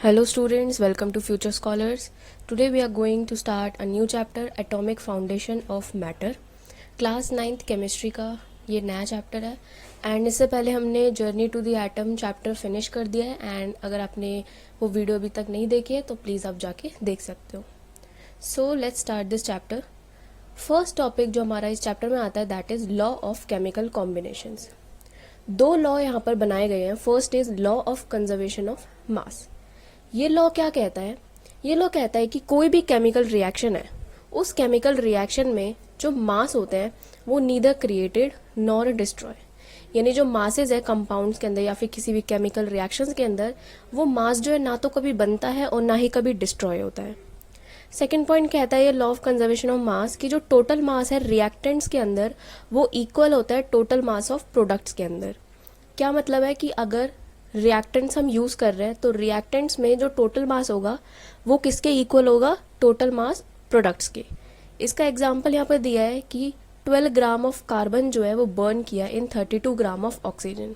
Hello students, welcome to Future Scholars. Today we are going to start a new chapter, Atomic Foundation of Matter. Class 9th chemistry का ये नया chapter है and इससे पहले हमने journey to the atom chapter finish कर दिया है एंड अगर आपने वो वीडियो अभी तक नहीं देखी है तो प्लीज़ आप जाके देख सकते हो. So let's start this chapter. First topic जो हमारा इस चैप्टर में आता है that is law of chemical combinations. दो लॉ यहाँ पर बनाए गए हैं. First is law of conservation of मास. ये लॉ क्या कहता है? ये लॉ कहता है कि कोई भी केमिकल रिएक्शन है, उस केमिकल रिएक्शन में जो मास होते हैं वो नीदर क्रिएटेड नॉर डिस्ट्रॉय. यानी जो मासेज है कंपाउंड्स के अंदर या फिर किसी भी केमिकल रिएक्शंस के अंदर, वो मास जो है ना तो कभी बनता है और ना ही कभी डिस्ट्रॉय होता है. सेकेंड पॉइंट कहता है ये लॉ ऑफ कंजर्वेशन ऑफ मास कि जो टोटल मास है रिएक्टेंट्स के अंदर वो इक्वल होता है टोटल मास ऑफ प्रोडक्ट्स के अंदर. क्या मतलब है कि अगर रिएक्टेंट्स हम यूज़ कर रहे हैं तो रिएक्टेंट्स में जो टोटल मास होगा वो किसके इक्वल होगा? टोटल मास प्रोडक्ट्स के. इसका एग्जांपल यहाँ पर दिया है कि 12 ग्राम ऑफ कार्बन जो है वो बर्न किया इन 32 ग्राम ऑफ ऑक्सीजन.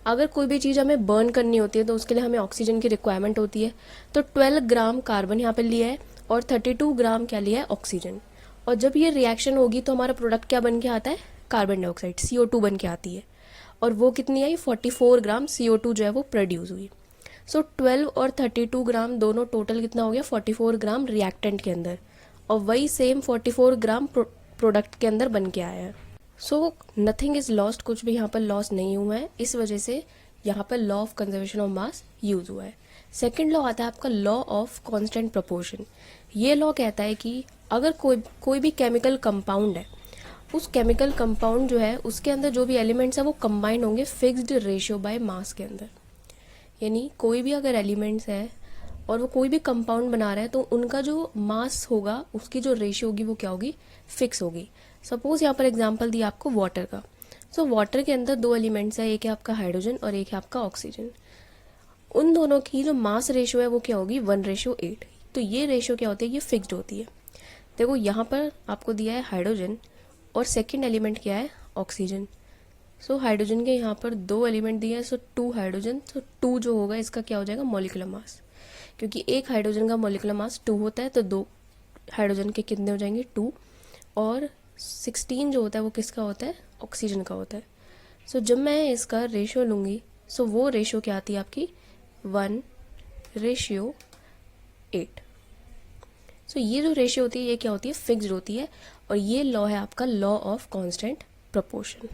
अगर कोई भी चीज़ हमें बर्न करनी होती है तो उसके लिए हमें ऑक्सीजन की रिक्वायरमेंट होती है. तो 12 ग्राम कार्बन यहाँ पर लिया है और 32 ग्राम क्या लिया है? ऑक्सीजन. और जब ये रिएक्शन होगी तो हमारा प्रोडक्ट क्या बन के आता है? कार्बन डाइऑक्साइड, CO2 बन के आती है. और वो कितनी आई? 44 ग्राम CO2 जो है वो प्रोड्यूस हुई. सो 12 और 32 ग्राम दोनों टोटल कितना हो गया? 44 ग्राम रिएक्टेंट के अंदर, और वही सेम 44 ग्राम प्रोडक्ट के अंदर बन के आया है. सो नथिंग इज लॉस्ट, कुछ भी यहाँ पर लॉस नहीं हुआ है. इस वजह से यहाँ पर law of conservation of mass use हुआ है. सेकेंड लॉ आता है आपका लॉ ऑफ कॉन्स्टेंट प्रोपोर्शन. ये लॉ कहता है कि अगर कोई भी केमिकल कंपाउंड है, उस केमिकल कंपाउंड जो है उसके अंदर जो भी एलिमेंट्स है वो कंबाइंड होंगे फिक्स्ड रेशियो बाय मास के अंदर. यानी कोई भी अगर एलिमेंट्स है और वो कोई भी कंपाउंड बना रहा है तो उनका जो मास होगा उसकी जो रेशियो होगी वो क्या होगी? फिक्स होगी. सपोज यहाँ पर एग्जांपल दिया आपको वाटर का. सो वाटर के अंदर दो एलिमेंट्स है, एक है आपका हाइड्रोजन और एक है आपका ऑक्सीजन. उन दोनों की जो मास रेशियो है वो क्या होगी? 1:8. तो ये रेशियो क्या होती है? ये फिक्स्ड होती है. देखो यहाँ पर आपको दिया है हाइड्रोजन और सेकेंड एलिमेंट क्या है? ऑक्सीजन. सो हाइड्रोजन के यहाँ पर दो एलिमेंट दिए हैं, सो 2 हाइड्रोजन. सो 2 जो होगा इसका क्या हो जाएगा? Molecular mass. क्योंकि एक हाइड्रोजन का मॉलिक्यूलर मास 2 होता है तो दो हाइड्रोजन के कितने हो जाएंगे? 2. और 16 जो होता है वो किसका होता है? ऑक्सीजन का होता है. सो जब मैं इसका रेशियो लूँगी सो वो रेशियो क्या आती है आपकी? 1:8. सो ये जो रेशियो होती है ये क्या होती है? फिक्स्ड होती है. और ये लॉ है आपका law of constant proportion.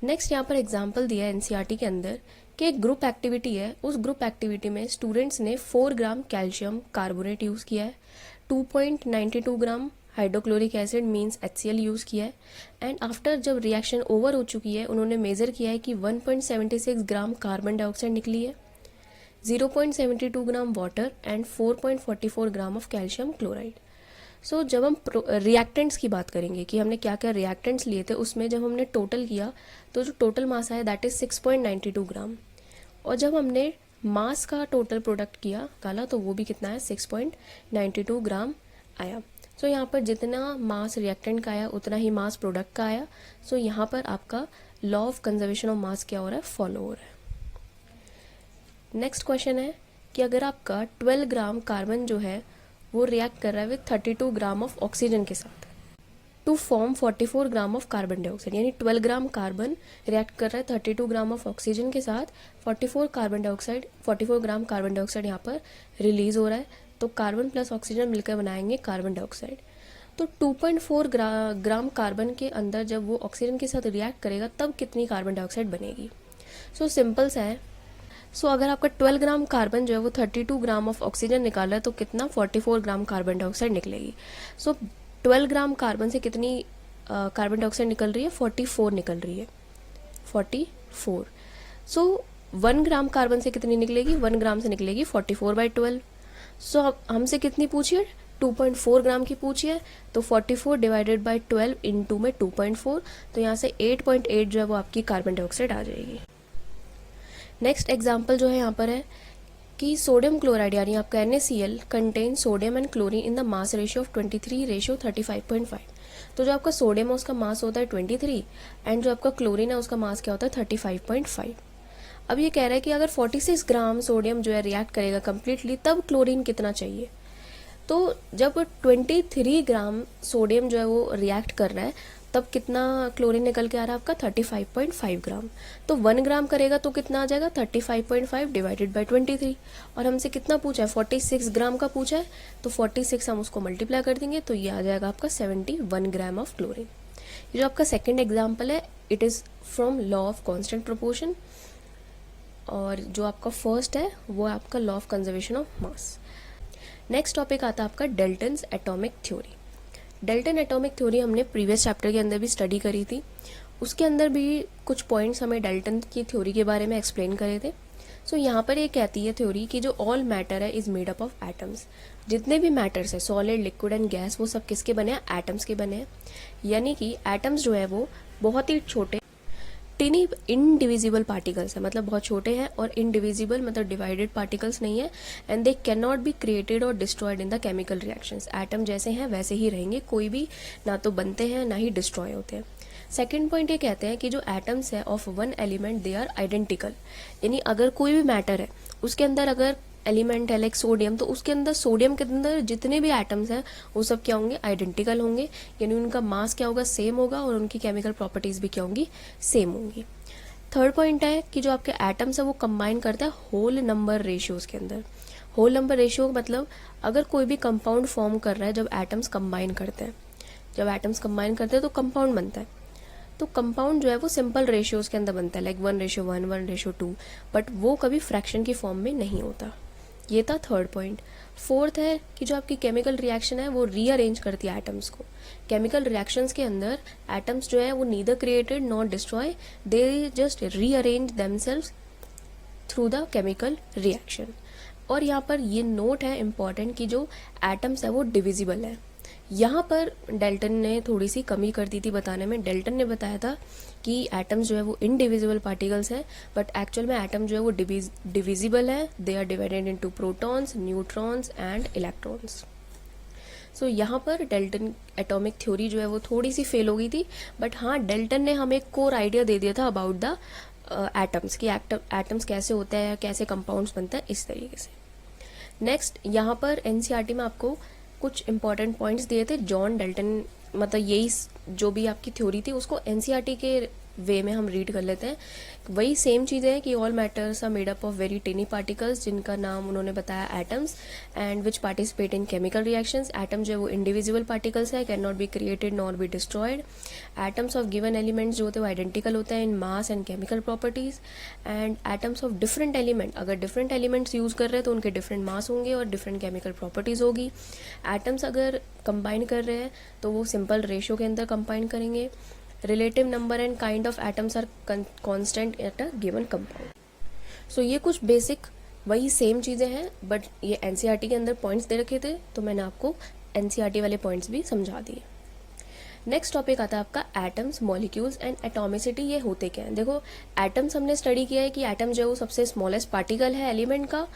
Next यहाँ पर एग्जांपल दिया है एनसीईआरटी के अंदर कि एक ग्रुप एक्टिविटी है. उस ग्रुप एक्टिविटी में स्टूडेंट्स ने 4 ग्राम कैल्शियम कार्बोनेट यूज़ किया है, 2.92 gram hydrochloric acid means HCl use किया है. एंड आफ्टर जब रिएक्शन ओवर हो चुकी है उन्होंने मेज़र किया है कि 1.76 ग्राम कार्बन डाइऑक्साइड निकली है, 0.72 gram water and 4.44 gram of calcium chloride. So जब हम रिएक्टेंट्स की बात करेंगे कि हमने क्या क्या रिएक्टेंट्स लिए थे, उसमें जब हमने टोटल किया तो जो टोटल मास आया दैट इज़ 6.92 ग्राम. और जब हमने मास का टोटल प्रोडक्ट किया काला तो वो भी कितना है? 6.92 ग्राम आया. सो यहाँ पर जितना मास रिएक्टेंट का आया उतना ही मास प्रोडक्ट का आया. सो यहाँ पर आपका लॉ ऑफ कंजर्वेशन ऑफ मास क्या हो रहा है? फॉलो हो रहा है. नेक्स्ट क्वेश्चन है कि अगर आपका 12 ग्राम कार्बन जो है वो रिएक्ट कर रहा है विथ 32 ग्राम ऑफ ऑक्सीजन के साथ to form 44 gram of carbon dioxide. यानी 12 ग्राम कार्बन रिएक्ट कर रहा है 32 ग्राम ऑफ ऑक्सीजन के साथ, 44 ग्राम कार्बन डाइऑक्साइड यहाँ पर रिलीज हो रहा है. तो कार्बन प्लस ऑक्सीजन मिलकर बनाएंगे कार्बन डाइऑक्साइड. तो 2.4 ग्राम कार्बन के अंदर जब वो ऑक्सीजन के साथ रिएक्ट करेगा तब कितनी कार्बन डाइऑक्साइड बनेगी? सो सिंपल सा है. सो अगर आपका 12 ग्राम कार्बन जो है वो 32 ग्राम ऑफ ऑक्सीजन निकाला है तो कितना? 44 ग्राम कार्बन डाइऑक्साइड निकलेगी. सो 12 ग्राम कार्बन से कितनी कार्बन डाइऑक्साइड निकल रही है? 44 निकल रही है. 44. सो 1 ग्राम कार्बन से कितनी निकलेगी? 1 ग्राम से निकलेगी 44/12. सो हमसे कितनी पूछी है? 2.4 ग्राम की पूछी है. तो 44 डिवाइडेड बाई 12 इंटू में 2.4, तो यहाँ से 8.8 जो है वो आपकी कार्बन डाइऑक्साइड आ जाएगी. नेक्स्ट एग्जाम्पल जो है यहाँ पर है कि सोडियम क्लोराइड यानी आपका NaCl contain sodium and chlorine in the mass ratio of 23:35.5. तो जो आपका सोडियम है उसका मास होता है 23 एंड जो आपका क्लोरीन है उसका मास क्या होता है? 35.5. अब ये कह रहा है कि अगर 46 ग्राम सोडियम जो है रिएक्ट करेगा कम्प्लीटली, तब क्लोरीन कितना चाहिए। तो जब 23 ग्राम सोडियम जो है वो रिएक्ट कर रहा है, तब कितना क्लोरीन निकल के आ रहा है आपका 35.5 ग्राम। तो 1 ग्राम करेगा तो कितना आ जाएगा 35.5 डिवाइडेड बाई 23। और हमसे कितना पूछा है 46 ग्राम का पूछा है, तो 46 हम उसको मल्टीप्लाई कर देंगे तो ये आ जाएगा आपका 71 ग्राम ऑफ क्लोरीन। ये जो आपका सेकेंड एग्जाम्पल है it is from law of constant proportion, और जो आपका फर्स्ट है वो आपका law of conservation of mass. Next topic आता है आपका Dalton's atomic theory. Dalton atomic theory हमने प्रीवियस चैप्टर के अंदर भी स्टडी करी थी, उसके अंदर भी कुछ पॉइंट्स हमें डेल्टन की थ्योरी के बारे में एक्सप्लेन करे थे। सो यहाँ पर ये कहती है थ्योरी कि जो ऑल मैटर है is made up of atoms. जितने भी मैटर्स है सॉलिड, लिक्विड एंड गैस, वो सब किसके बने हैं, एटम्स के बने हैं। यानी कि एटम्स जो है वो बहुत ही छोटे टिनी इनडिविजिबल पार्टिकल्स है, मतलब बहुत छोटे हैं, और इनडिविजिबल मतलब डिवाइडेड पार्टिकल्स नहीं है। And they cannot be created और destroyed in the chemical reactions. Atom जैसे हैं वैसे ही रहेंगे, कोई भी ना तो बनते हैं ना ही डिस्ट्रॉय होते हैं। सेकेंड पॉइंट ये कहते हैं कि जो एटम्स है of one element they are identical. यानी अगर कोई भी मैटर है उसके अंदर अगर एलिमेंट है लाइक सोडियम, तो उसके अंदर सोडियम के अंदर जितने भी एटम्स हैं वो सब क्या होंगे, आइडेंटिकल होंगे। यानी उनका मास क्या होगा, सेम होगा, और उनकी केमिकल प्रॉपर्टीज भी क्या होंगी, सेम होंगी। थर्ड पॉइंट है कि जो आपके एटम्स है वो कंबाइन करता है होल नंबर रेशियोज के अंदर। होल नंबर रेशियो मतलब अगर कोई भी कंपाउंड फॉर्म कर रहा है, जब एटम्स कंबाइन करते हैं, जब एटम्स कंबाइन करते हैं तो कंपाउंड बनता है। तो कंपाउंड जो है वो सिंपल रेशियोज के अंदर बनता है, लाइक 1:1, 1:2, बट वो कभी फ्रैक्शन की फॉर्म में नहीं होता। ये था थर्ड पॉइंट। फोर्थ है कि जो आपकी केमिकल रिएक्शन है वो रीअरेंज करती है एटम्स को। केमिकल रिएक्शंस के अंदर एटम्स जो है वो neither created not destroy, they just rearrange themselves through the chemical reaction. और यहाँ पर ये नोट है इम्पॉर्टेंट कि जो एटम्स है वो डिविजिबल है। यहाँ पर डेल्टन ने थोड़ी सी कमी कर दी थी बताने में। डेल्टन ने बताया था कि एटम्स जो है वो इनडिविजिबल पार्टिकल्स है, बट एक्चुअल में एटम जो है वो डिविजिबल है। They are divided into protons, neutrons and electrons. So यहाँ पर डेल्टन एटॉमिक थ्योरी जो है वो थोड़ी सी फेल हो गई थी, बट हाँ डेल्टन ने हमें एक कोर आइडिया दे दिया था अबाउट द एटम्स कि एटम्स कैसे होता है, कैसे कंपाउंड्स बनता है, इस तरीके से। नेक्स्ट यहाँ पर एनसीईआरटी में आपको कुछ इंपॉर्टेंट पॉइंट्स दिए थे जॉन डेल्टन, मतलब यही जो भी आपकी थ्योरी थी उसको एनसीईआरटी के वे में हम रीड कर लेते हैं। वही सेम चीज़ें हैं कि all matters are made up of very tiny particles, जिनका नाम उन्होंने बताया atoms, and which participate in chemical reactions. Atom जो है वो इंडिविजुअल पार्टिकल्स है, cannot be created nor be destroyed. Atoms of given elements जो होते हैं वो आइडेंटिकल होते हैं in mass and chemical properties. And atoms of different element, अगर डिफरेंट एलिमेंट्स यूज कर रहे हैं तो उनके डिफरेंट मास होंगे और डिफरेंट केमिकल प्रॉपर्टीज होगी। एटम्स अगर कंबाइन कर रहे हैं तो वो सिंपल रेशियो के अंदर कंबाइन करेंगे। Relative number and kind of atoms are constant at a given compound. So ये कुछ बेसिक वही सेम चीज़ें हैं, बट ये एनसीईआरटी के अंदर पॉइंट्स दे रखे थे तो मैंने आपको एनसीईआरटी वाले पॉइंट्स भी समझा दिए। नेक्स्ट टॉपिक आता है आपका एटम्स, मॉलिक्यूल्स एंड एटॉमिसिटी। ये होते क्या हैं, देखो एटम्स हमने स्टडी किया है कि एटम जो है वो सबसे स्मॉलेस्ट पार्टिकल है एलिमेंट का,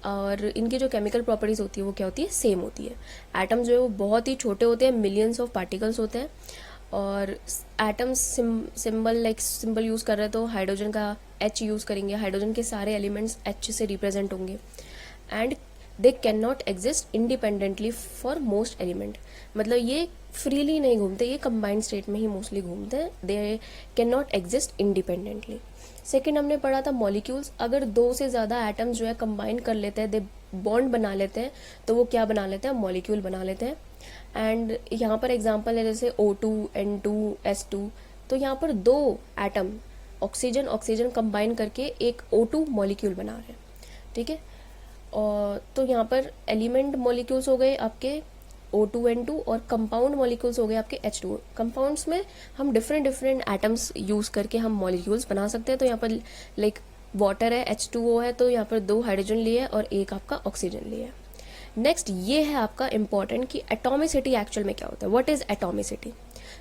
और इनकी जो केमिकल प्रॉपर्टीज होती है वो क्या होती है, सेम होती है। एटम जो है वो बहुत ही छोटे होते हैं, मिलियंस ऑफ पार्टिकल्स होते हैं। और atoms symbol like symbol use कर रहे हैं तो हाइड्रोजन का H यूज़ करेंगे, हाइड्रोजन के सारे एलिमेंट्स H से रिप्रेजेंट होंगे। And they can not exist independently for most element, मतलब ये फ्रीली नहीं घूमते, ये कंबाइंड स्टेट में ही मोस्टली घूमते हैं। They can not exist independently. Second हमने पढ़ा था मॉलिक्यूल्स, अगर दो से ज़्यादा एटम्स जो है कंबाइन कर लेते हैं, दे बॉन्ड बना लेते हैं, तो वो क्या बना लेते हैं, मॉलिक्यूल बना लेते हैं। एंड यहाँ पर एग्जांपल है जैसे O2, N2, S2, तो यहाँ पर दो एटम ऑक्सीजन ऑक्सीजन कंबाइन करके एक O2 मॉलिक्यूल बना रहे हैं, ठीक है। और तो यहाँ पर एलिमेंट मॉलिक्यूल्स हो गए आपके O2, N2, और कंपाउंड मॉलिक्यूल्स हो गए आपके H2। कंपाउंड्स में हम डिफरेंट एटम्स यूज करके हम मॉलिक्यूल्स बना सकते हैं। तो यहाँ पर लाइक वाटर है, H2O है, तो यहाँ पर 2 हाइड्रोजन लिए है और एक आपका ऑक्सीजन लिए है। नेक्स्ट ये है आपका इंपॉर्टेंट कि एटॉमिसिटी एक्चुअल में क्या होता है, what is atomicity.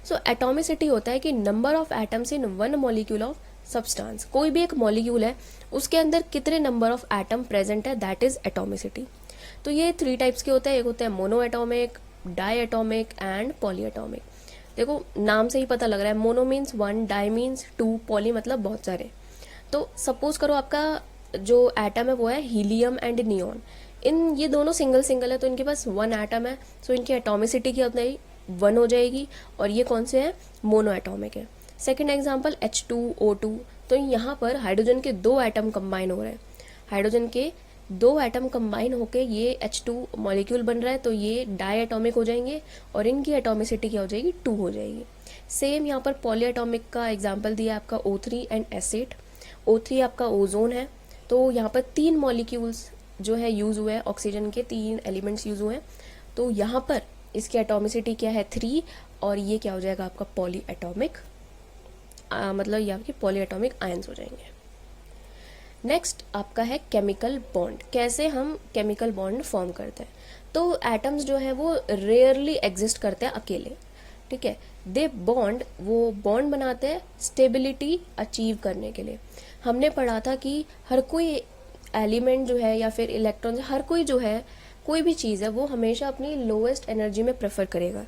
So atomicity होता है कि number of atoms in one molecule of substance. कोई भी एक मॉलिक्यूल है उसके अंदर कितने नंबर ऑफ एटम प्रेजेंट है, दैट इज एटॉमिसिटी। तो ये 3 टाइप्स के होते हैं, एक होता है mono atomic, di atomic and poly atomic. देखो नाम से ही पता लग रहा है, mono means 1, di means 2, poly मतलब बहुत सारे। तो सपोज करो आपका जो एटम है वो है हीलियम एंड नियॉन, इन ये दोनों सिंगल सिंगल है तो इनके पास वन एटम है, सो इनकी एटॉमिसिटी क्या होता है, वन हो जाएगी, और ये कौन से हैं, मोनो एटॉमिक है। सेकेंड एग्जाम्पल H2O2, तो यहाँ पर हाइड्रोजन के दो एटम कंबाइन हो रहे हैं, हाइड्रोजन के दो एटम कंबाइन होके ये H2 मॉलिक्यूल बन रहा है, तो ये डाई एटॉमिक हो जाएंगे और इनकी एटॉमिसिटी क्या हो जाएगी, 2 हो जाएगी। सेम यहाँ पर पॉली एटॉमिक का एग्जाम्पल दिया आपका O3 एंड S8। O3 आपका ओजोन है, तो यहाँ पर 3 मॉलिक्यूल्स जो है यूज हुए हैं, ऑक्सीजन के 3 एलिमेंट्स यूज हुए हैं, तो यहाँ पर इसकी एटॉमिसिटी क्या है, 3, और ये क्या हो जाएगा आपका पॉली एटॉमिक, मतलब ये आपके पॉली एटॉमिक आयंस हो जाएंगे। नेक्स्ट आपका है केमिकल बॉन्ड, कैसे हम केमिकल बॉन्ड फॉर्म करते हैं। तो एटम्स जो है वो रेयरली एग्जिस्ट करते हैं अकेले, ठीक है, दे बॉन्ड, वो बॉन्ड बनाते हैं स्टेबिलिटी अचीव करने के लिए। हमने पढ़ा था कि हर कोई एलिमेंट जो है या फिर इलेक्ट्रॉन, हर कोई जो है, कोई भी चीज़ है वो हमेशा अपनी लोएस्ट एनर्जी में प्रेफर करेगा,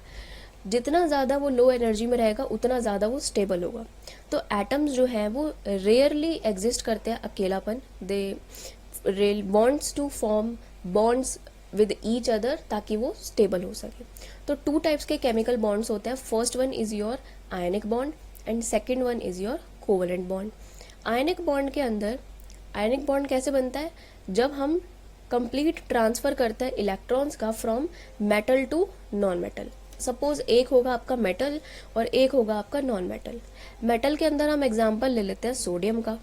जितना ज़्यादा वो लो एनर्जी में रहेगा उतना ज़्यादा वो स्टेबल होगा। तो एटम्स जो है वो रेयरली एग्जिस्ट करते हैं अकेलापन, they bonds to form bonds with each other ताकि वो स्टेबल हो सके। तो 2 टाइप्स के केमिकल बॉन्ड्स होते हैं, first one is your ionic bond and second one is your covalent bond. Ionic bond के अंदर, आयनिक बॉन्ड कैसे बनता है, जब हम कंप्लीट ट्रांसफ़र करते हैं इलेक्ट्रॉन्स का from metal to non metal. Suppose एक होगा आपका मेटल और एक होगा आपका नॉन मेटल। मेटल के अंदर हम एग्जांपल ले लेते हैं सोडियम का,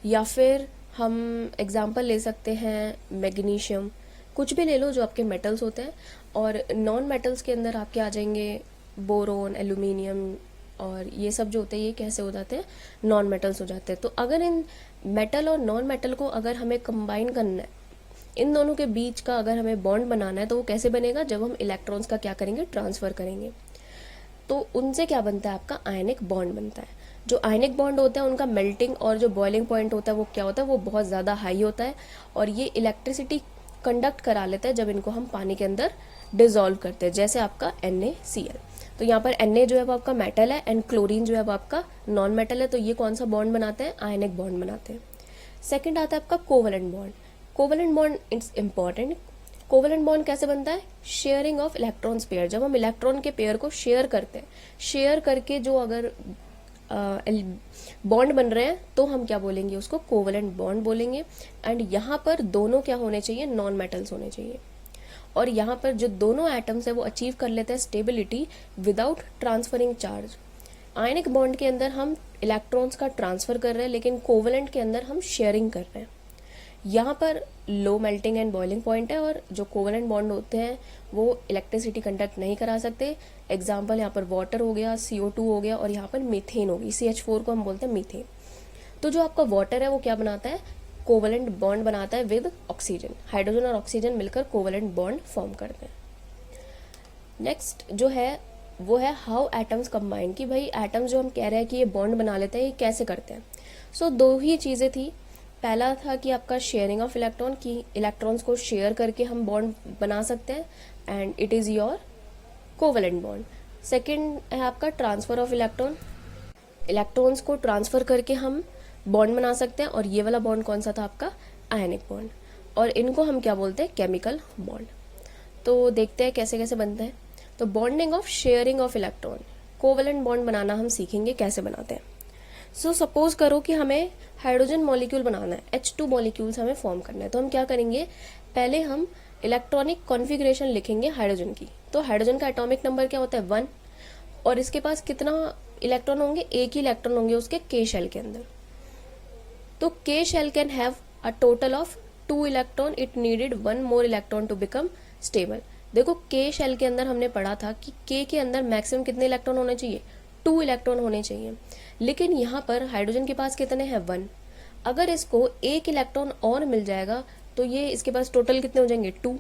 या फिर हम एग्जांपल ले सकते हैं मैग्नीशियम, कुछ भी ले लो जो आपके मेटल्स होते हैं। और नॉन मेटल्स के अंदर आपके आ जाएंगे बोरोन, एल्यूमिनियम, और ये सब जो होते हैं ये कैसे हो जाते हैं, नॉन मेटल्स हो जाते हैं। तो अगर इन मेटल और नॉन मेटल को अगर हमें कंबाइन करना है, इन दोनों के बीच का अगर हमें बॉन्ड बनाना है, तो वो कैसे बनेगा, जब हम इलेक्ट्रॉन्स का क्या करेंगे, ट्रांसफ़र करेंगे। तो उनसे क्या बनता है, आपका आयनिक बॉन्ड बनता है। जो आयनिक बॉन्ड होता है उनका मेल्टिंग और जो बॉइलिंग पॉइंट होता है वो क्या होता है, वो बहुत ज़्यादा हाई होता है, और ये इलेक्ट्रिसिटी कंडक्ट करा लेता है जब इनको हम पानी के अंदर डिजोल्व करते हैं, जैसे आपका NaCl। तो यहाँ पर Na जो है वो आपका मेटल है एंड क्लोरीन जो है वो आपका नॉन मेटल है, तो ये कौन सा बॉन्ड बनाते हैं, आयनिक बॉन्ड बनाते हैं। सेकेंड आता है आपका covalent bond. Covalent bond it's important. Covalent bond कैसे बनता है, शेयरिंग ऑफ इलेक्ट्रॉन्स पेयर, जब हम इलेक्ट्रॉन के पेयर को शेयर करते हैं, शेयर करके जो अगर बॉन्ड बन रहे हैं तो हम क्या बोलेंगे, उसको कोवेलेंट बॉन्ड बोलेंगे। एंड यहाँ पर दोनों क्या होने चाहिए, नॉन मेटल्स होने चाहिए, और यहाँ पर जो दोनों एटम्स है वो अचीव कर लेते हैं stability without transferring charge. Ionic bond के अंदर हम इलेक्ट्रॉन्स का ट्रांसफर कर रहे हैं, लेकिन कोवेलेंट के अंदर हम शेयरिंग कर रहे हैं। यहाँ पर low melting and boiling point है, और जो कोवेलेंट बॉन्ड होते हैं वो इलेक्ट्रिसिटी कंडक्ट नहीं करा सकते। एग्जाम्पल यहाँ पर वाटर हो गया, CO2 हो गया, और यहाँ पर मीथेन होगी, CH4 को हम बोलते हैं मीथेन। तो जो आपका वाटर है वो क्या बनाता है, कोवेलेंट बॉन्ड बनाता है विद ऑक्सीजन, हाइड्रोजन और ऑक्सीजन मिलकर कोवेलेंट बॉन्ड फॉर्म करते हैं। नेक्स्ट जो है वो है हाउ एटम्स कंबाइन, कि भाई एटम्स जो हम कह रहे हैं कि ये बॉन्ड बना लेते हैं, ये कैसे करते हैं। सो 2 ही चीज़ें थी, पहला था कि आपका शेयरिंग ऑफ इलेक्ट्रॉन, की इलेक्ट्रॉन्स को शेयर करके हम बॉन्ड बना सकते हैं, and it is your covalent bond. Second है आपका ट्रांसफ़र ऑफ इलेक्ट्रॉन, इलेक्ट्रॉन्स को ट्रांसफ़र करके हम बॉन्ड बना सकते हैं, और ये वाला बॉन्ड कौन सा था, आपका आयनिक बॉन्ड, और इनको हम क्या बोलते हैं, केमिकल बॉन्ड। तो देखते हैं कैसे कैसे बनते हैं। तो bonding of sharing of electron, covalent bond बनाना हम सीखेंगे कैसे बनाते हैं। सो सपोज करो कि हमें हाइड्रोजन मॉलिक्यूल बनाना है, H2 मॉलिक्यूल्स हमें फॉर्म करना है, तो हम क्या करेंगे, पहले हम इलेक्ट्रॉनिक कॉन्फ़िगरेशन लिखेंगे हाइड्रोजन की। तो हाइड्रोजन का एटॉमिक नंबर क्या होता है, 1, और इसके पास कितना इलेक्ट्रॉन होंगे, एक ही इलेक्ट्रॉन होंगे उसके K शेल के अंदर। तो K shell can have a total of 2 electron, it needed 1 more electron to become stable. देखो K शेल के अंदर हमने पढ़ा था कि K के अंदर मैक्सिमम कितने इलेक्ट्रॉन होने चाहिए, 2 इलेक्ट्रॉन होने चाहिए, लेकिन यहाँ पर हाइड्रोजन के पास कितने हैं, 1। अगर इसको 1 इलेक्ट्रॉन और मिल जाएगा तो ये इसके पास टोटल कितने हो जाएंगे, 2।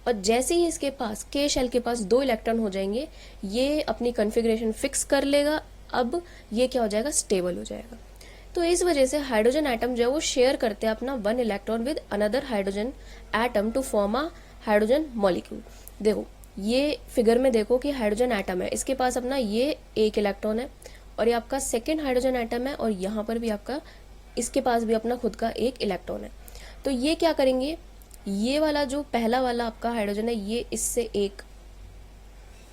और जैसे ही इसके पास K शेल के पास 2 इलेक्ट्रॉन हो जाएंगे, ये अपनी कॉन्फ़िगरेशन फिक्स कर लेगा, अब ये क्या हो जाएगा, स्टेबल हो जाएगा। तो इस वजह से हाइड्रोजन एटम जो है वो शेयर करते हैं अपना 1 electron with another hydrogen atom to form a hydrogen molecule. देखो ये फिगर में देखो कि हाइड्रोजन एटम है, इसके पास अपना ये 1 इलेक्ट्रॉन है, और ये आपका सेकेंड हाइड्रोजन एटम है और यहाँ पर भी आपका इसके पास भी अपना खुद का एक इलेक्ट्रॉन है। तो ये क्या करेंगे, ये वाला जो पहला वाला आपका हाइड्रोजन है ये इससे एक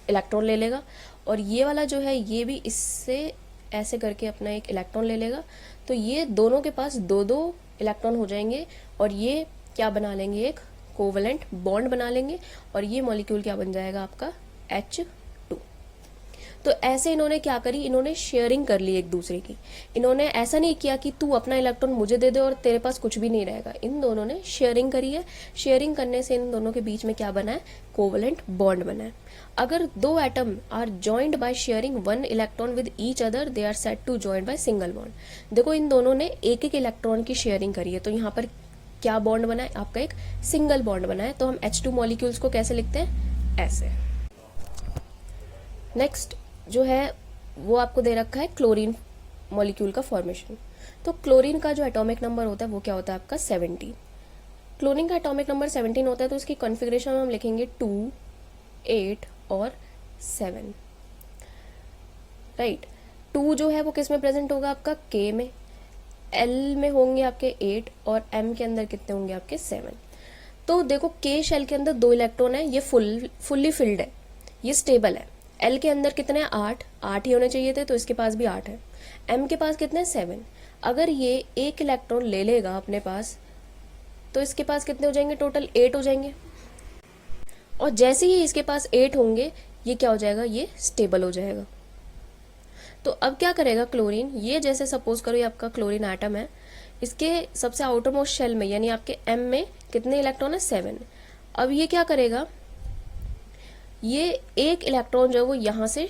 इलेक्ट्रॉन ले लेगा और ये वाला जो है ये भी इससे ऐसे करके अपना एक इलेक्ट्रॉन ले लेगा। तो ये दोनों के पास दो दो इलेक्ट्रॉन हो जाएंगे और ये क्या बना लेंगे, एक कोवलेंट बॉन्ड बना लेंगे और ये मॉलिक्यूल क्या बन जाएगा आपका H2। तो ऐसे इन्होंने क्या करी, इन्होंने शेयरिंग कर ली एक दूसरे की। इन्होंने ऐसा नहीं किया कि तू अपना इलेक्ट्रॉन मुझे दे दे और तेरे पास कुछ भी नहीं रहेगा। इन दोनों ने शेयरिंग करी है। शेयरिंग करने से इन दोनों के बीच में क्या बना है, कोवलेंट बॉन्ड बना है। अगर दो atom are joined by sharing one electron with each other they are said to joined by single bond. देखो इन दोनों ने एक एक इलेक्ट्रॉन की शेयरिंग करी है, तो यहाँ पर क्या बॉन्ड बना है, आपका एक सिंगल बॉन्ड बना है। तो हम H2 मॉलिक्यूल्स को कैसे लिखते हैं, ऐसे। नेक्स्ट जो है वो आपको दे रखा है क्लोरीन मॉलिक्यूल का फॉर्मेशन। तो क्लोरीन का जो एटॉमिक नंबर होता है वो क्या होता है आपका 17। क्लोरीन का एटॉमिक नंबर 17 होता है, तो इसकी कॉन्फ़िगरेशन हम लिखेंगे 2, 8 और 7, राइट। 2 जो है वो किस में प्रेजेंट होगा, आपका K में, L में होंगे आपके 8 और M के अंदर कितने होंगे आपके 7। तो देखो K शेल के अंदर 2 इलेक्ट्रॉन है, ये फुल्ली फिल्ड है, ये स्टेबल है। L के अंदर कितने हैं, 8 ही होने चाहिए थे, तो इसके पास भी 8 है। M के पास कितने हैं, 7। अगर ये एक इलेक्ट्रॉन ले लेगा अपने पास तो इसके पास कितने हो जाएंगे, टोटल 8 हो जाएंगे। और जैसे ही इसके पास 8 होंगे ये क्या हो जाएगा, ये स्टेबल हो जाएगा। तो अब क्या करेगा क्लोरीन, ये जैसे सपोज करो ये आपका क्लोरीन एटम है, इसके सबसे आउटर मोस्ट शेल में यानी आपके M में कितने इलेक्ट्रॉन है, 7। अब ये क्या करेगा, ये एक इलेक्ट्रॉन जो है वो यहाँ से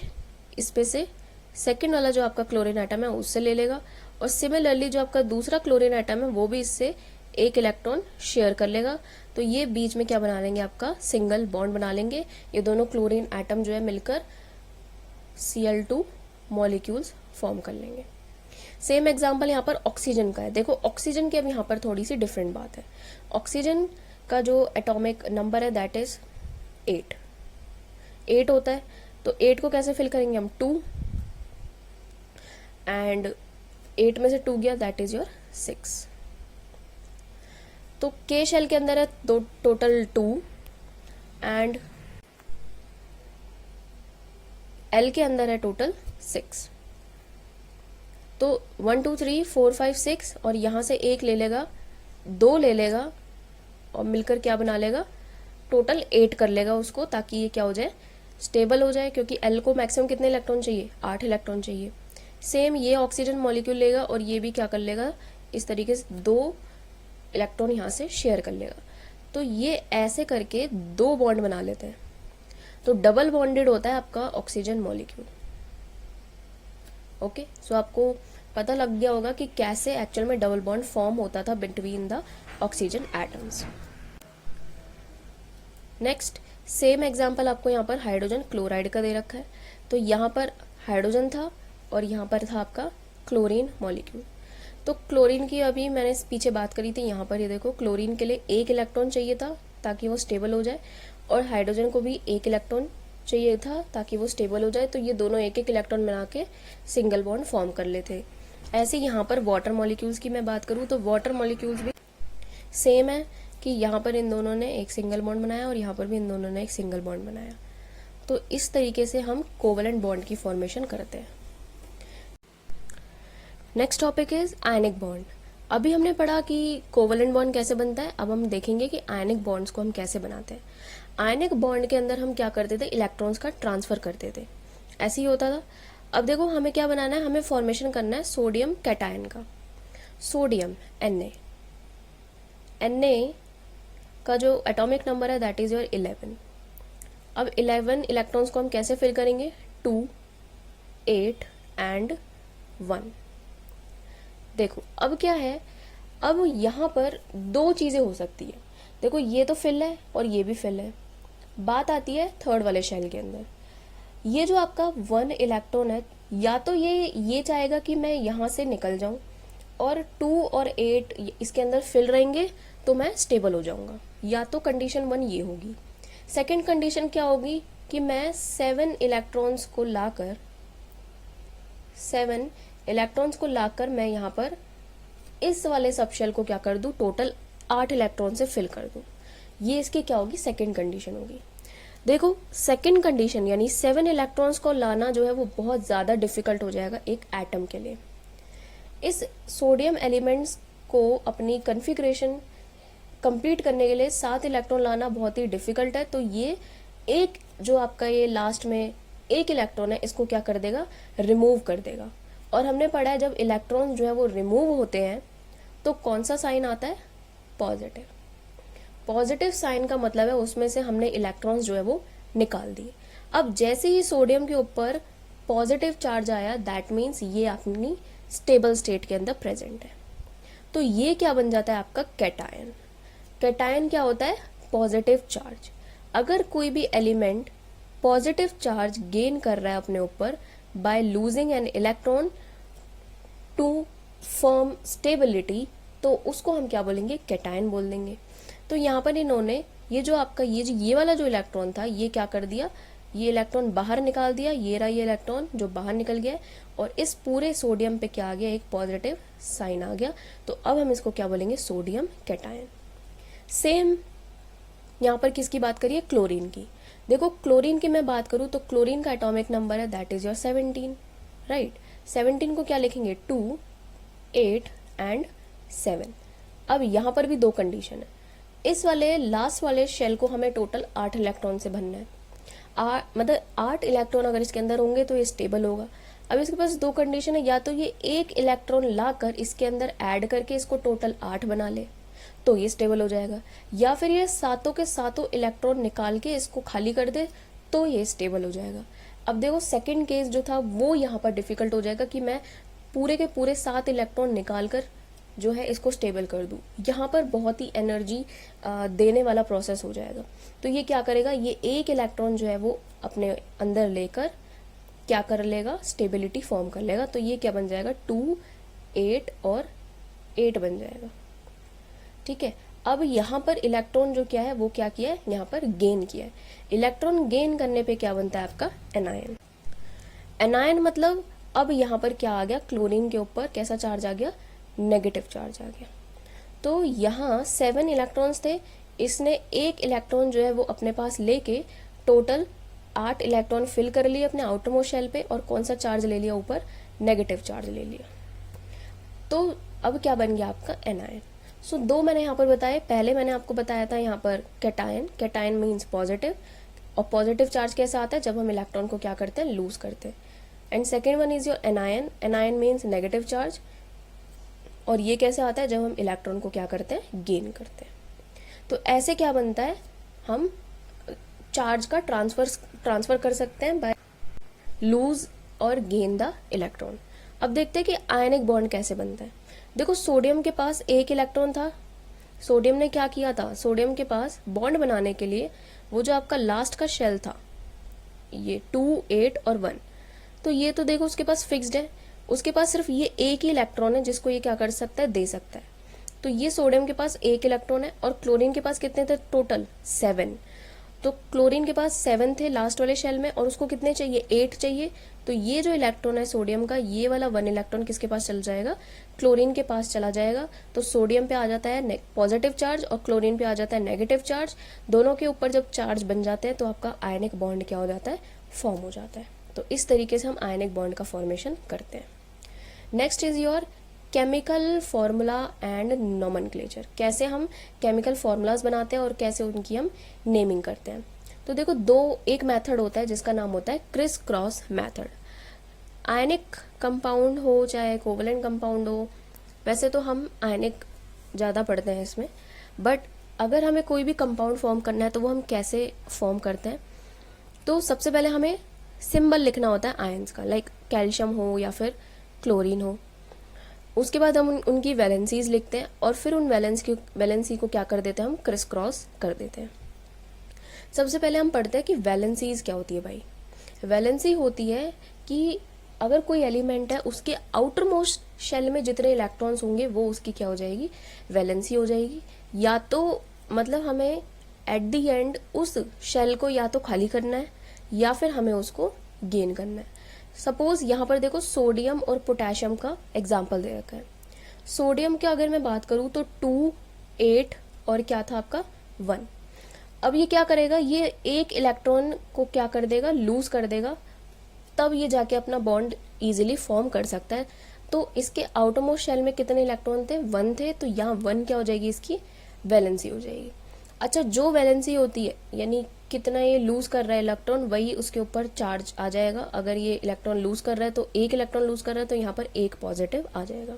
इस पे से सेकंड वाला जो आपका क्लोरीन एटम है उससे ले लेगा और सिमिलरली जो आपका दूसरा क्लोरीन एटम है वो भी इससे एक इलेक्ट्रॉन शेयर कर लेगा। तो ये बीच में क्या बना लेंगे, आपका सिंगल बॉन्ड बना लेंगे। ये दोनों क्लोरीन एटम जो है मिलकर Cl2 मॉलिक्यूल्स फॉर्म कर लेंगे। सेम एग्जांपल यहाँ पर ऑक्सीजन का है। देखो ऑक्सीजन की अब यहाँ पर थोड़ी सी डिफरेंट बात है। ऑक्सीजन का जो एटॉमिक नंबर है दैट इज 8 होता है। तो 8 को कैसे फिल करेंगे हम, 2 एंड 8 में से 2 गया दैट इज योर 6। तो K शेल के अंदर है टोटल 2 एंड L के अंदर है टोटल 6। तो 1 2 3 4 5 6 और यहाँ से एक ले लेगा, 2 ले लेगा और मिलकर क्या बना लेगा, टोटल 8 कर लेगा उसको, ताकि ये क्या हो जाए, स्टेबल हो जाए। क्योंकि L को मैक्सिमम कितने इलेक्ट्रॉन चाहिए, 8 इलेक्ट्रॉन चाहिए। सेम ये ऑक्सीजन मॉलिक्यूल लेगा और ये भी क्या कर लेगा, इस तरीके से 2 इलेक्ट्रॉन यहाँ से शेयर कर लेगा। तो ये ऐसे करके 2 बॉन्ड बना लेते हैं। तो डबल बॉन्डेड होता है आपका ऑक्सीजन मॉलिक्यूल। ओके, सो आपको पता लग गया होगा कि कैसे एक्चुअल में डबल बॉन्ड फॉर्म होता था between the oxygen atoms. Next same example आपको यहाँ पर हाइड्रोजन क्लोराइड का दे रखा है। तो यहाँ पर हाइड्रोजन था और यहाँ पर था आपका क्लोरीन मॉलिक्यूल। तो क्लोरीन की अभी मैंने पीछे बात करी थी, यहाँ पर ये देखो क्लोरीन के लिए एक इलेक्ट्रॉन चाहिए था ताकि वो स्टेबल हो जाए और हाइड्रोजन को भी एक इलेक्ट्रॉन चाहिए था ताकि वो स्टेबल हो जाए। तो ये दोनों एक एक इलेक्ट्रॉन बना के सिंगल बॉन्ड फॉर्म कर लेते। ऐसे यहाँ पर वाटर मॉलिक्यूल्स की मैं बात करूँ तो वाटर मॉलिक्यूल्स भी सेम है कि यहाँ पर इन दोनों ने एक सिंगल बॉन्ड बनाया और यहाँ पर भी इन दोनों ने एक सिंगल बॉन्ड बनाया। तो इस तरीके से हम कोवेलेंट बॉन्ड की फॉर्मेशन करते हैं। Next topic is ionic bond. अभी हमने पढ़ा कि कोवेलेंट बॉन्ड कैसे बनता है, अब हम देखेंगे कि आयनिक बॉन्ड्स को हम कैसे बनाते हैं। आयनिक बॉन्ड के अंदर हम क्या करते थे, इलेक्ट्रॉन्स का ट्रांसफर करते थे, ऐसे ही होता था। अब देखो हमें क्या बनाना है, हमें फॉर्मेशन करना है सोडियम कैटायन का। सोडियम Na का जो एटॉमिक नंबर है दैट इज योर 11। अब 11 इलेक्ट्रॉन्स को हम कैसे फिल करेंगे, 2 8 एंड 1। देखो अब क्या है, अब यहाँ पर 2 चीजें हो सकती है। देखो ये तो फिल है और ये भी फिल है। बात आती है थर्ड वाले शेल के अंदर, ये जो आपका 1 इलेक्ट्रॉन है, या तो ये चाहेगा कि मैं यहाँ से निकल जाऊं और 2 और 8 इसके अंदर फिल रहेंगे तो मैं स्टेबल हो जाऊंगा, या तो कंडीशन 1 ये होगी। सेकंड कंडीशन क्या होगी कि मैं 7 इलेक्ट्रॉन्स को लाकर 7 इलेक्ट्रॉन्स को लाकर मैं यहाँ पर इस वाले सब शेल को क्या कर दूं, टोटल 8 इलेक्ट्रॉन से फिल कर दूं। ये इसकी क्या होगी, सेकंड कंडीशन होगी। देखो सेकंड कंडीशन यानी 7 इलेक्ट्रॉन्स को लाना जो है वो बहुत ज़्यादा डिफिकल्ट हो जाएगा एक एटम के लिए। इस सोडियम एलिमेंट्स को अपनी कन्फिग्रेशन कंप्लीट करने के लिए 7 इलेक्ट्रॉन लाना बहुत ही डिफिकल्ट है। तो ये एक जो आपका ये लास्ट में एक इलेक्ट्रॉन है इसको क्या कर देगा, रिमूव कर देगा। और हमने पढ़ा है जब इलेक्ट्रॉन जो है वो रिमूव होते हैं तो कौन सा साइन आता है, पॉजिटिव। पॉजिटिव साइन का मतलब है उसमें से हमने इलेक्ट्रॉन्स जो है वो निकाल दिए। अब जैसे ही सोडियम के ऊपर पॉजिटिव चार्ज आया दैट मीन्स ये अपनी स्टेबल स्टेट के अंदर प्रेजेंट है। तो ये क्या बन जाता है आपका कैटायन। कैटायन क्या होता है, पॉजिटिव चार्ज। अगर कोई भी एलिमेंट पॉजिटिव चार्ज गेन कर रहा है अपने ऊपर by losing an electron to form stability, तो उसको हम क्या बोलेंगे, कैटायन बोल देंगे। तो यहाँ पर इन्होंने ये जो आपका ये वाला जो इलेक्ट्रॉन था ये क्या कर दिया, ये इलेक्ट्रॉन बाहर निकाल दिया, ये रहा ये इलेक्ट्रॉन जो बाहर निकल गया और इस पूरे सोडियम पे क्या आ गया, एक पॉजिटिव साइन आ गया। तो अब हम इसको क्या बोलेंगे, सोडियम कैटायन। सेम यहाँ पर किसकी बात करिए, क्लोरीन की। देखो क्लोरीन की मैं बात करूँ तो क्लोरीन का एटॉमिक नंबर है दैट इज योर 17, राइट। 17 को क्या लिखेंगे, 2, 8 एंड 7। अब यहाँ पर भी दो कंडीशन है। इस वाले लास्ट वाले शेल को हमें टोटल 8 इलेक्ट्रॉन से भरना है। मतलब 8 इलेक्ट्रॉन अगर इसके अंदर होंगे तो ये स्टेबल होगा। अब इसके पास दो कंडीशन है, या तो ये एक इलेक्ट्रॉन लाकर इसके अंदर ऐड करके इसको टोटल 8 बना ले तो ये स्टेबल हो जाएगा, या फिर ये सातों के सातों इलेक्ट्रॉन निकाल के इसको खाली कर दे तो ये स्टेबल हो जाएगा। अब देखो सेकंड केस जो था वो यहाँ पर डिफिकल्ट हो जाएगा कि मैं पूरे के पूरे 7 इलेक्ट्रॉन निकाल कर जो है इसको स्टेबल कर दूं। यहाँ पर बहुत ही एनर्जी देने वाला प्रोसेस हो जाएगा। तो ये क्या करेगा, ये एक इलेक्ट्रॉन जो है वो अपने अंदर लेकर क्या कर लेगा, स्टेबिलिटी फॉर्म कर लेगा। तो ये क्या बन जाएगा, 2, 8 और 8 बन जाएगा, ठीक है। अब यहाँ पर इलेक्ट्रॉन जो क्या है वो क्या किया है, यहाँ पर गेन किया है। इलेक्ट्रॉन गेन करने पे क्या बनता है आपका, एनायन। एनायन मतलब अब यहाँ पर क्या आ गया, क्लोरीन के ऊपर कैसा चार्ज आ गया, नेगेटिव चार्ज आ गया। तो यहाँ 7 इलेक्ट्रॉन्स थे, इसने एक इलेक्ट्रॉन जो है वो अपने पास लेके टोटल 8 इलेक्ट्रॉन फिल कर लिए अपने आउटर मोस्ट शेल पे और कौन सा चार्ज ले लिया, ऊपर नेगेटिव चार्ज ले लिया। तो अब क्या बन गया आपका, एनायन। सो दो मैंने यहाँ पर बताए। पहले मैंने आपको बताया था यहाँ पर कैटायन, कैटायन मीन्स पॉजिटिव, और पॉजिटिव चार्ज कैसा आता है, जब हम इलेक्ट्रॉन को क्या करते हैं, लूज करते हैं। And second one is your anion, anion means negative charge, और ये कैसे आता है, जब हम इलेक्ट्रॉन को क्या करते हैं, गेन करते हैं। तो ऐसे क्या बनता है, हम चार्ज का ट्रांसफर कर सकते हैं बाय लूज और गेन द इलेक्ट्रॉन। अब देखते हैं कि आयनिक बॉन्ड कैसे बनता है। देखो सोडियम के पास एक इलेक्ट्रॉन था, सोडियम ने क्या किया था, सोडियम के पास बॉन्ड बनाने के लिए वो जो आपका लास्ट का शेल था ये 2, 8 और 1, तो ये तो देखो उसके पास फिक्स्ड है, उसके पास सिर्फ ये एक ही इलेक्ट्रॉन है जिसको ये क्या कर सकता है, दे सकता है। तो ये सोडियम के पास एक इलेक्ट्रॉन है और क्लोरीन के पास कितने थे, टोटल 7। तो क्लोरीन के पास 7 थे लास्ट वाले शेल में और उसको कितने चाहिए, 8 चाहिए। तो ये जो इलेक्ट्रॉन है सोडियम का, ये वाला 1 इलेक्ट्रॉन किसके पास चल जाएगा, क्लोरीन के पास चला जाएगा। तो सोडियम पे आ जाता है पॉजिटिव चार्ज और क्लोरीन पे आ जाता है नेगेटिव चार्ज। दोनों के ऊपर जब चार्ज बन जाते हैं तो आपका आयनिक बॉन्ड क्या हो जाता है, फॉर्म हो जाता है। तो इस तरीके से हम आयनिक बॉन्ड का फॉर्मेशन करते हैं। Next is your chemical formula and nomenclature. कैसे हम केमिकल फॉर्मूलाज बनाते हैं और कैसे उनकी हम नेमिंग करते हैं। तो देखो एक मेथड होता है जिसका नाम होता है criss cross method. Ionic compound हो चाहे कोवलेंट कंपाउंड हो, वैसे तो हम आयनिक ज़्यादा पढ़ते हैं इसमें, बट अगर हमें कोई भी कंपाउंड फॉर्म करना है तो वो हम कैसे फॉर्म करते हैं। तो सबसे पहले हमें सिंबल लिखना होता है आयंस का, लाइक कैल्शियम हो या फिर क्लोरीन हो। उसके बाद हम उनकी वैलेंसीज लिखते हैं और फिर उन वैलेंसी को क्या कर देते हैं, हम क्रिस क्रॉस कर देते हैं। सबसे पहले हम पढ़ते हैं कि वैलेंसीज क्या होती है भाई। वैलेंसी होती है कि अगर कोई एलिमेंट है उसके आउटर मोस्ट शेल में जितने इलेक्ट्रॉन्स होंगे वो उसकी क्या हो जाएगी, वैलेंसी हो जाएगी। या तो मतलब हमें एट दी एंड उस शेल को या तो खाली करना है या फिर हमें उसको गेन करना है। सपोज यहाँ पर देखो सोडियम और पोटेशियम का एग्जाम्पल दे रखा है। सोडियम की अगर मैं बात करूँ तो 2, 8 और क्या था आपका 1। अब ये क्या करेगा, ये एक इलेक्ट्रॉन को क्या कर देगा, लूज कर देगा, तब ये जाके अपना बॉन्ड इजीली फॉर्म कर सकता है। तो इसके आउटरमोस्ट शेल में कितने इलेक्ट्रॉन थे, 1 थे, तो यहाँ 1 क्या हो जाएगी, इसकी वैलेंसी हो जाएगी। अच्छा, जो वैलेंसी होती है यानी कितना ये लूज कर रहा है इलेक्ट्रॉन, वही उसके ऊपर चार्ज आ जाएगा। अगर ये इलेक्ट्रॉन लूज कर रहा है तो एक इलेक्ट्रॉन लूज कर रहा है तो यहाँ पर एक पॉजिटिव आ जाएगा।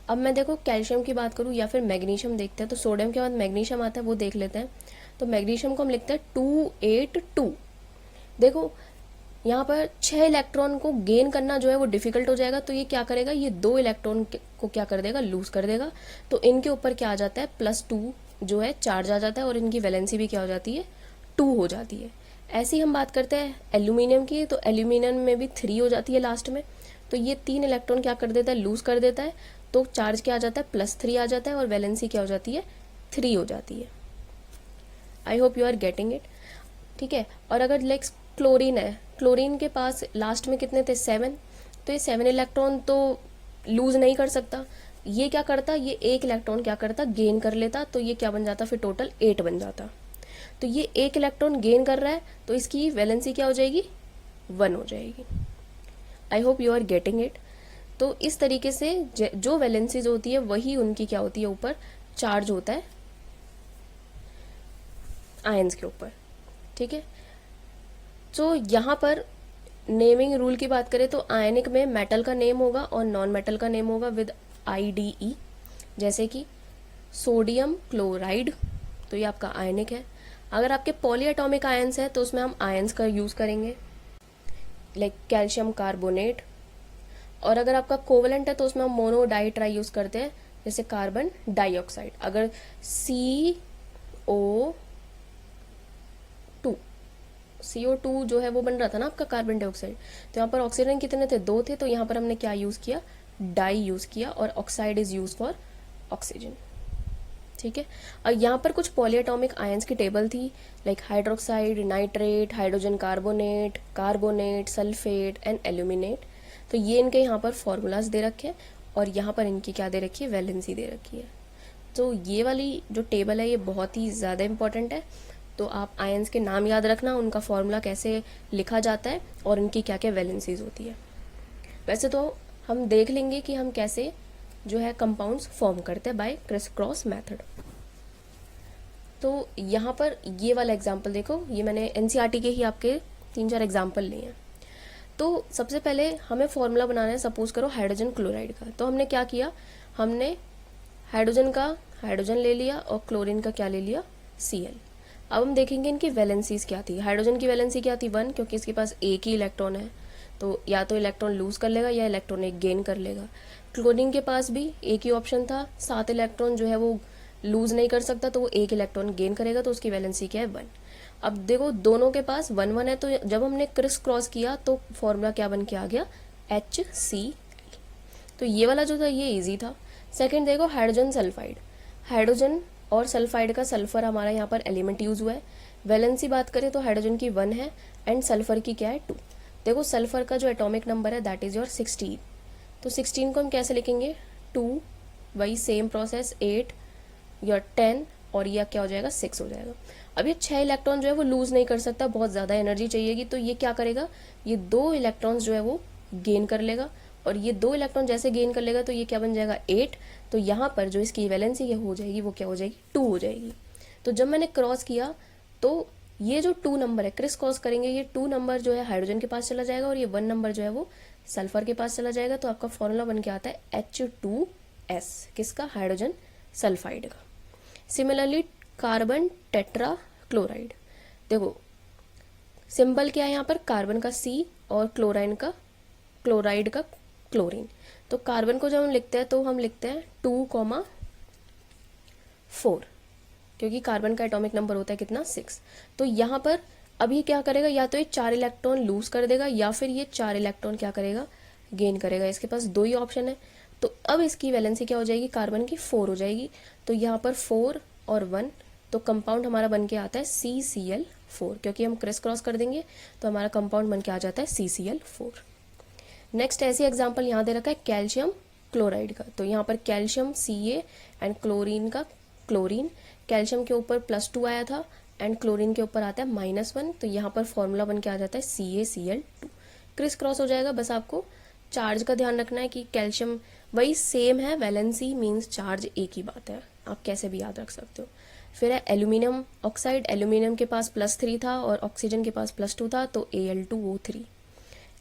अब मैं देखो कैल्शियम की बात करूँ या फिर मैग्नीशियम देखते हैं, तो सोडियम के बाद मैग्नीशियम आता है, वो देख लेते हैं। तो मैग्नीशियम को हम लिखते हैं 282। देखो यहाँ पर 6 इलेक्ट्रॉन को गेन करना जो है वो डिफिकल्ट हो जाएगा, तो ये क्या करेगा, ये 2 इलेक्ट्रॉन को क्या कर देगा, लूज कर देगा। तो इनके ऊपर क्या आ जाता है, +2 जो है चार्ज आ जाता है और इनकी वैलेंसी भी क्या हो जाती है, 2 हो जाती है। ऐसी हम बात करते हैं एल्यूमिनियम की, तो एल्यूमिनियम में भी 3 हो जाती है लास्ट में। तो ये 3 इलेक्ट्रॉन क्या कर देता है, लूज कर देता है, तो चार्ज क्या आ जाता है, +3 आ जाता है और वैलेंसी क्या हो जाती है, 3 हो जाती है। I hope you are getting it. ठीक है, और अगर लाइक क्लोरीन है, क्लोरीन के पास लास्ट में कितने थे, 7, तो ये 7 इलेक्ट्रॉन तो लूज नहीं कर सकता। ये क्या करता, ये एक इलेक्ट्रॉन क्या करता, गेन कर लेता, तो ये क्या बन जाता, फिर टोटल 8 बन जाता। तो ये एक इलेक्ट्रॉन गेन कर रहा है तो इसकी वैलेंसी क्या हो जाएगी, 1 हो जाएगी। I hope you are getting it. तो इस तरीके से जो वैलेंसीज होती है वही उनकी क्या होती है, ऊपर चार्ज होता है आयंस के ऊपर। ठीक है, तो यहाँ पर नेमिंग रूल की बात करें तो आयनिक में मेटल का नेम होगा और नॉन मेटल का नेम होगा विद IDE। जैसे कि सोडियम क्लोराइड, तो ये आपका आयनिक है। अगर आपके पॉलीएटॉमिक आयंस है तो उसमें हम आयंस का यूज़ करेंगे, लाइक कैल्शियम कार्बोनेट। और अगर आपका कोवलेंट है तो उसमें हम मोनो डाई ट्राई यूज़ करते हैं, जैसे कार्बन डाइऑक्साइड। अगर CO2 जो है वो बन रहा था ना आपका कार्बन डाइऑक्साइड, तो यहाँ पर ऑक्सीजन कितने थे, 2 थे, तो यहाँ पर हमने क्या यूज़ किया, डाई यूज़ किया, और oxide is use for oxygen. ठीक है, और यहाँ पर कुछ पॉलीएटॉमिक आयंस की टेबल थी, like hydroxide, nitrate, hydrogen carbonate, carbonate, sulphate and aluminate. तो ये इनके यहाँ पर फॉर्मूलाज दे रखे हैं और यहाँ पर इनकी क्या दे रखी है, वैलेंसी दे रखी है। तो ये वाली जो टेबल है ये बहुत ही ज़्यादा इंपॉर्टेंट है। तो आप आयंस के नाम याद रखना, उनका फॉर्मूला कैसे लिखा जाता है और उनकी क्या क्या वैलेंसीज होती है। वैसे तो हम देख लेंगे कि हम कैसे जो है कंपाउंड्स फॉर्म करते हैं बाय क्रिस क्रॉस मेथड। तो यहाँ पर ये वाला एग्जाम्पल देखो, ये मैंने NCERT के ही आपके 3-4 एग्जाम्पल लिए हैं। तो सबसे पहले हमें फॉर्मूला बनाना है, सपोज करो हाइड्रोजन क्लोराइड का। तो हमने क्या किया, हमने हाइड्रोजन का हाइड्रोजन ले लिया और क्लोरीन का क्या ले लिया, Cl। अब हम देखेंगे इनकी वैलेंसीज क्या थी। हाइड्रोजन की वैलेंसी क्या थी, 1, क्योंकि इसके पास एक ही इलेक्ट्रॉन है, तो या तो इलेक्ट्रॉन लूज कर लेगा या इलेक्ट्रॉन एक गेन कर लेगा। क्लोरीन के पास भी एक ही ऑप्शन था, 7 इलेक्ट्रॉन जो है वो लूज नहीं कर सकता, तो वो एक इलेक्ट्रॉन गेन करेगा, तो उसकी वैलेंसी क्या है, 1। अब देखो दोनों के पास 1-1 है, तो जब हमने क्रिस क्रॉस किया तो फॉर्मूला क्या बन के आ गया, HCl। तो ये वाला जो था ये इजी था। सेकंड देखो हाइड्रोजन सल्फाइड, हाइड्रोजन और सल्फाइड का सल्फर हमारा यहाँ पर एलिमेंट यूज हुआ है। वैलेंसी बात करें तो हाइड्रोजन की 1 है एंड सल्फर की क्या है, 2। देखो सल्फर का जो एटॉमिक नंबर है दैट इज योर 16। तो 16 को हम कैसे लिखेंगे, 2, वही सेम प्रोसेस, 8 या 10 और यह क्या हो जाएगा, 6 हो जाएगा। अब ये 6 इलेक्ट्रॉन जो है वो लूज नहीं कर सकता, बहुत ज़्यादा एनर्जी चाहिएगी, तो ये क्या करेगा, ये 2 इलेक्ट्रॉन्स जो है वो गेन कर लेगा, और ये 2 इलेक्ट्रॉन जैसे गेन कर लेगा तो ये क्या बन जाएगा, 8। तो यहाँ पर जो इसकी वैलेंसी हो जाएगी वो क्या हो जाएगी, 2 हो जाएगी। तो जब मैंने क्रॉस किया तो ये जो 2 नंबर है, क्रिस क्रॉस करेंगे, ये 2 नंबर जो है हाइड्रोजन के पास चला जाएगा और ये 1 नंबर जो है वो सल्फर के पास चला जाएगा। तो आपका फॉर्मूला बन के आता है H2S, किसका, हाइड्रोजन सल्फाइड का। सिमिलरली कार्बन टेट्रा क्लोराइड, देखो सिंबल क्या है यहाँ पर, कार्बन का C और क्लोराइड का क्लोरीन। तो कार्बन को जब हम लिखते हैं तो हम लिखते हैं 2,4, क्योंकि कार्बन का एटॉमिक नंबर होता है कितना, 6। तो यहाँ पर अभी क्या करेगा, या तो ये 4 इलेक्ट्रॉन लूज कर देगा या फिर ये 4 इलेक्ट्रॉन क्या करेगा, गेन करेगा। इसके पास 2 ही ऑप्शन है। तो अब इसकी वैलेंसी क्या हो जाएगी, कार्बन की 4 हो जाएगी। तो यहाँ पर 4 और 1, तो कंपाउंड हमारा बन के आता है CCl4, क्योंकि हम क्रिस क्रॉस कर देंगे तो हमारा कंपाउंड बन के आ जाता है CCl4। नेक्स्ट ऐसी एग्जांपल यहाँ दे रखा है कैल्शियम क्लोराइड का, तो यहाँ पर कैल्शियम Ca एंड क्लोरीन का क्लोरीन, कैल्शियम के ऊपर +2 आया था एंड क्लोरीन के ऊपर आता है -1, तो यहाँ पर फॉर्मूला बन के आ जाता है CaCl2। क्रिस क्रॉस हो जाएगा, बस आपको चार्ज का ध्यान रखना है कि कैल्शियम वही सेम है, वैलेंसी मीन्स चार्ज एक ही बात है, आप कैसे भी याद रख सकते हो। फिर है एल्यूमिनियम ऑक्साइड, एल्यूमिनियम के पास +3 था और ऑक्सीजन के पास +2 था, तो Al2O3।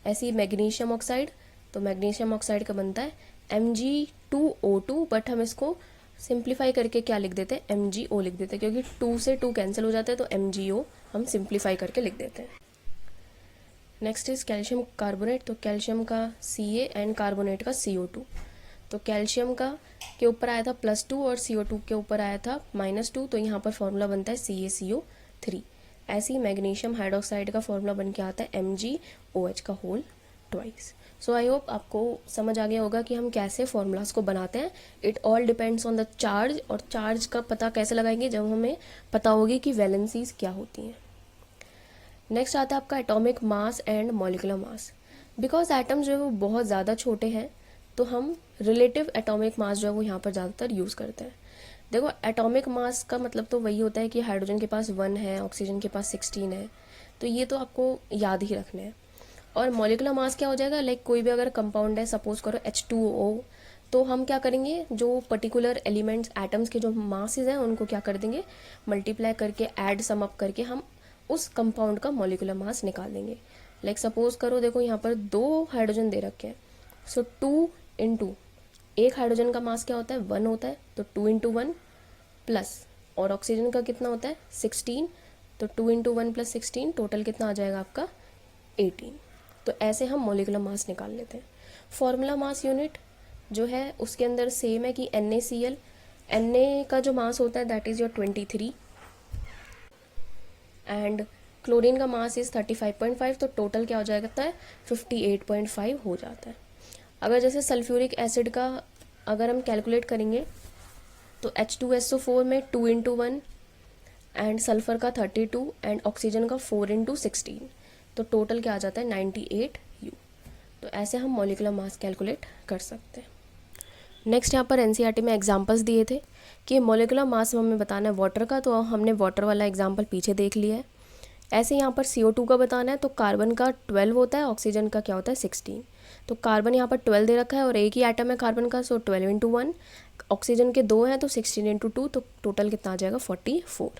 ऐसी मैग्नीशियम ऑक्साइड, तो मैग्नीशियम ऑक्साइड का बनता है Mg2O2, बट हम इसको सिंप्लीफाई करके क्या लिख देते हैं, MgO लिख देते हैं, क्योंकि 2 से 2 कैंसिल हो जाते हैं, तो MgO हम सिंप्लीफाई करके लिख देते हैं। नेक्स्ट इज कैल्शियम कार्बोनेट, तो कैल्शियम का Ca एंड कार्बोनेट का CO2, तो कैल्शियम का के ऊपर आया था +2 और CO2 के ऊपर आया था -2, तो यहाँ पर फॉर्मूला बनता है CaCO3। ऐसी मैग्नीशियम हाइड्रोक्साइड का फॉर्मूला बन के आता है MgOH का whole twice. So I hope आपको समझ आ गया होगा कि हम कैसे फॉर्मूलाज को बनाते हैं। It all depends on the charge, और चार्ज का पता कैसे लगाएंगे, जब हमें पता होगी कि वैलेंसीज क्या होती हैं। नेक्स्ट आता है आपका atomic mass and molecular mass. Because atoms जो है वो बहुत ज़्यादा छोटे हैं, तो हम रिलेटिव एटॉमिक मास जो है वो यहाँ पर ज़्यादातर यूज़ करते हैं। देखो एटॉमिक मास का मतलब तो वही होता है कि हाइड्रोजन के पास 1 है, ऑक्सीजन के पास 16 है, तो ये तो आपको याद ही रखने हैं। और मॉलिकुलर मास क्या हो जाएगा, लाइक कोई भी अगर कंपाउंड है, सपोज करो H2O, तो हम क्या करेंगे, जो पर्टिकुलर एलिमेंट्स एटम्स के जो मासेस हैं उनको क्या कर देंगे, मल्टीप्लाई करके ऐड सम अप करके हम उस कंपाउंड का मॉलिकुलर मास निकाल देंगे। लाइक सपोज करो, देखो यहाँ पर 2 हाइड्रोजन दे रखे हैं, सो 2 × एक हाइड्रोजन का मास क्या होता है, 1 होता है, तो 2 × 1 प्लस, और ऑक्सीजन का कितना होता है 16, तो 2 × 1 + 16 टोटल कितना आ जाएगा आपका 18। तो ऐसे हम मॉलिकुलर मास निकाल लेते हैं। फॉर्मूला मास यूनिट जो है उसके अंदर सेम है कि NaCl, Na का जो मास होता है that is your 23 and chlorine का मास इज 35.5, तो टोटल क्या हो जाता है 58.5 हो जाता है। अगर जैसे सल्फ्यूरिक एसिड का अगर हम कैलकुलेट करेंगे तो H2SO4 में 2 × 1 एंड सल्फर का 32 एंड ऑक्सीजन का 4 × 16, तो टोटल क्या आ जाता है 98U। तो ऐसे हम मॉलिकुलर मास कैलकुलेट कर सकते हैं। नेक्स्ट यहाँ पर NCERT में एग्जांपल्स दिए थे कि मॉलिकुलर मास हमें बताना है वाटर का, तो हमने वाटर वाला एग्जांपल पीछे देख लिया है। ऐसे यहाँ पर CO2 का बताना है, तो कार्बन का 12 होता है, ऑक्सीजन का क्या होता है 16, तो कार्बन यहाँ पर 12 दे रखा है और एक ही एटम है कार्बन का, सो 12 × 1, ऑक्सीजन के 2 हैं तो 16 × 2, तो टोटल कितना आ जाएगा 44।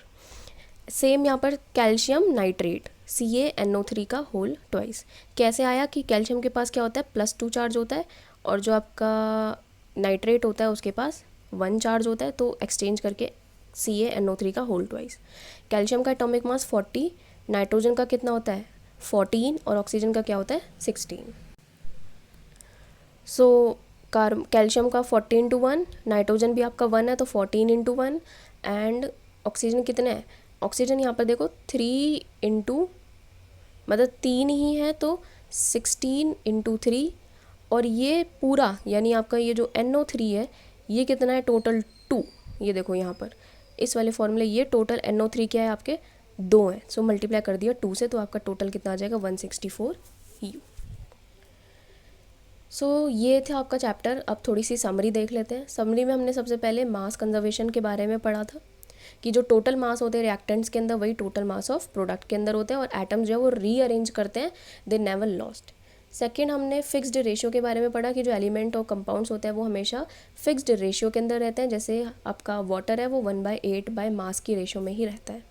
सेम यहाँ पर कैल्शियम नाइट्रेट CaNO3 का होल ट्वाइस। कैसे आया कि कैल्शियम के पास क्या होता है +2 चार्ज होता है, और जो आपका नाइट्रेट होता है उसके पास 1 चार्ज होता है, तो एक्सचेंज करके CaNO3 का होल ट्वाइस। कैल्शियम का एटॉमिक मास 40, नाइट्रोजन का कितना होता है 14 और ऑक्सीजन का क्या होता है 16। सो कैल्शियम का 14 × 1, नाइट्रोजन भी आपका 1 है तो 14 × 1 एंड ऑक्सीजन कितने हैं, ऑक्सीजन यहाँ पर देखो 3 × मतलब 3 ही है तो 16 × 3, और ये पूरा यानी आपका ये जो NO3 है ये कितना है टोटल 2, ये देखो यहाँ पर इस वाले फॉर्मूले ये टोटल NO3 क्या है आपके 2 है, सो मल्टीप्लाई कर दिया 2 से, तो आपका टोटल कितना आ जाएगा 164U। सो ये था आपका चैप्टर। अब थोड़ी सी समरी देख लेते हैं। समरी में हमने सबसे पहले मास कंजर्वेशन के बारे में पढ़ा था कि जो टोटल मास होते हैं रिएक्टेंट्स के अंदर वही टोटल मास ऑफ प्रोडक्ट के अंदर होते हैं, और एटम्स जो है वो रीअरेंज करते हैं, दे नेवर लॉस्ट। सेकेंड हमने फिक्स्ड रेशियो के बारे में पढ़ा कि जो एलिमेंट और कंपाउंड्स होते हैं वो हमेशा फिक्स्ड रेशियो के अंदर रहते हैं, जैसे आपका वाटर है वो 1/8 बाय मास की रेशियो में ही रहता है।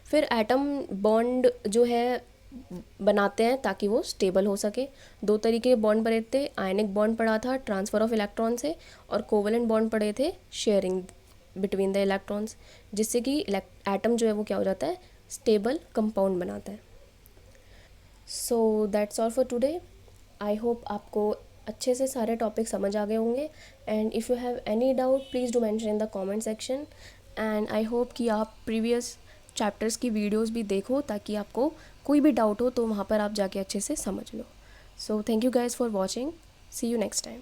फिर एटम बॉन्ड जो है बनाते हैं ताकि वो स्टेबल हो सके। 2 तरीके के बॉन्ड पढ़े थे, आयनिक बॉन्ड पढ़ा था ट्रांसफ़र ऑफ इलेक्ट्रॉन से, और कोवेलेंट बॉन्ड पढ़े थे शेयरिंग बिटवीन द इलेक्ट्रॉन्स, जिससे कि एटम जो है वो क्या हो जाता है स्टेबल कंपाउंड बनाता है। So that's all for today. I hope आपको अच्छे से सारे टॉपिक समझ आ गए होंगे, and if you have any doubt please do mention in the comment section, and I hope कि आप प्रीवियस चैप्टर्स की वीडियोस भी देखो ताकि आपको कोई भी डाउट हो तो वहाँ पर आप जाके अच्छे से समझ लो। So thank you guys for watching, see you next time.